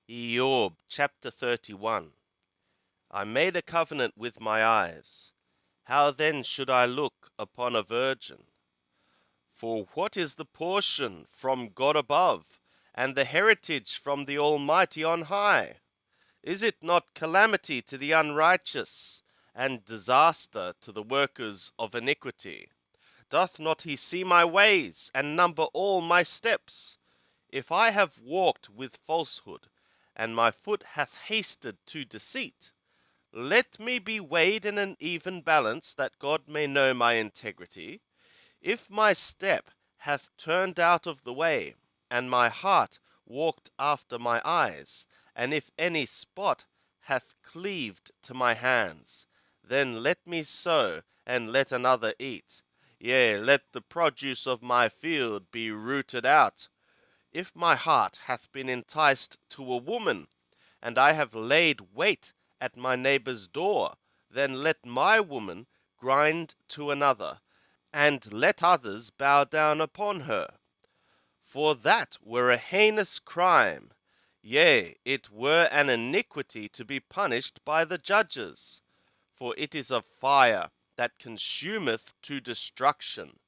Eob chapter 31. I made a covenant with my eyes. How then should I look upon a virgin? For what is the portion from God above, and the heritage from the Almighty on high? Is it not calamity to the unrighteous, and disaster to the workers of iniquity? Doth not he see my ways, and number all my steps? If I have walked with falsehood, and my foot hath hasted to deceit, let me be weighed in an even balance, that God may know my integrity. If my step hath turned out of the way, and my heart walked after my eyes, and if any spot hath cleaved to my hands, then let me sow, and let another eat. Yea, let the produce of my field be rooted out. If my heart hath been enticed to a woman, and I have laid wait at my neighbour's door, then let my woman grind to another, and let others bow down upon her. For that were a heinous crime, yea, it were an iniquity to be punished by the judges. For it is a fire that consumeth to destruction,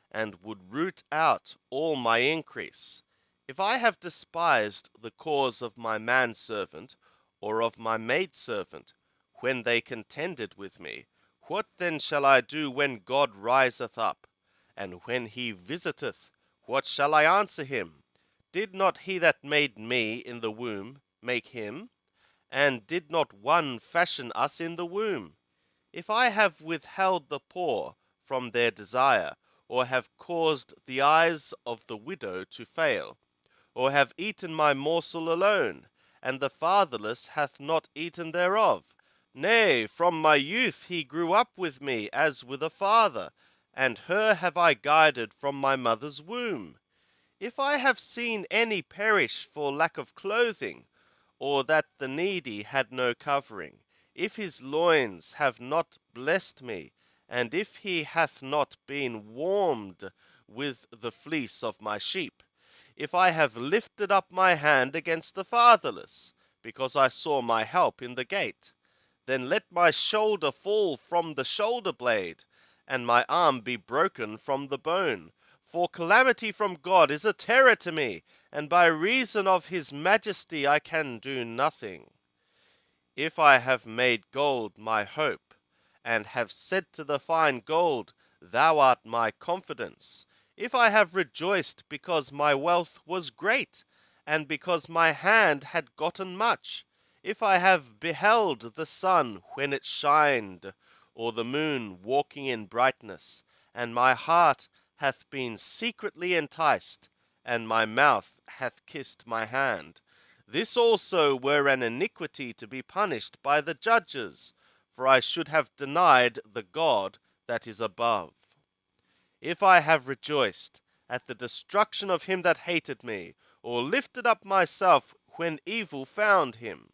and would root out all my increase. If I have despised the cause of my manservant, or of my maidservant, when they contended with me, what then shall I do when God riseth up? And when he visiteth, what shall I answer him? Did not he that made me in the womb make him? And did not one fashion us in the womb? If I have withheld the poor from their desire, or have caused the eyes of the widow to fail, or have eaten my morsel alone, and the fatherless hath not eaten thereof. Nay, from my youth he grew up with me as with a father, and her have I guided from my mother's womb. If I have seen any perish for lack of clothing, or that the needy had no covering, if his loins have not blessed me, and if he hath not been warmed with the fleece of my sheep, if I have lifted up my hand against the fatherless, because I saw my help in the gate, then let my shoulder fall from the shoulder blade, and my arm be broken from the bone. For calamity from God is a terror to me, and by reason of his majesty I can do nothing. If I have made gold my hope, and have said to the fine gold, Thou art my confidence, if I have rejoiced because my wealth was great, and because my hand had gotten much, if I have beheld the sun when it shined, or the moon walking in brightness, and my heart hath been secretly enticed, and my mouth hath kissed my hand, this also were an iniquity to be punished by the judges, for I should have denied the God that is above. If I have rejoiced at the destruction of him that hated me, or lifted up myself when evil found him,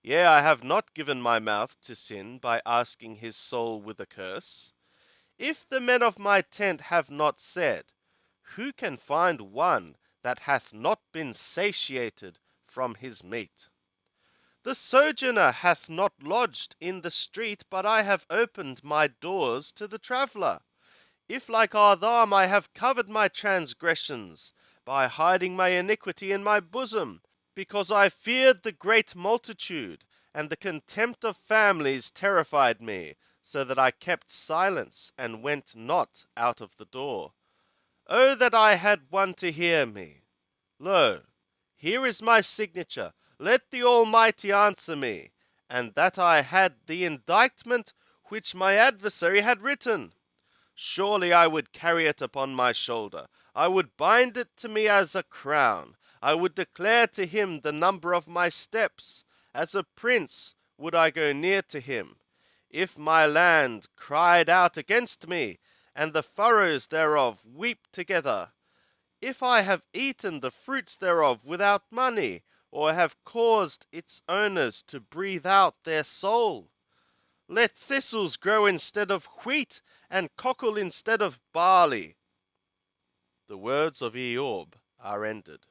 yea, I have not given my mouth to sin by asking his soul with a curse. If the men of my tent have not said, Who can find one that hath not been satiated from his meat? The sojourner hath not lodged in the street, but I have opened my doors to the traveller. If like Adam I have covered my transgressions, by hiding my iniquity in my bosom, because I feared the great multitude, and the contempt of families terrified me, so that I kept silence, and went not out of the door. Oh, that I had one to hear me! Lo, here is my signature, let the Almighty answer me, and that I had the indictment which my adversary had written. Surely I would carry it upon my shoulder, I would bind it to me as a crown, I would declare to him the number of my steps, as a prince would I go near to him. If my land cried out against me, and the furrows thereof weep together, if I have eaten the fruits thereof without money, or have caused its owners to breathe out their soul, let thistles grow instead of wheat, and cockle instead of barley. The words of Eob are ended.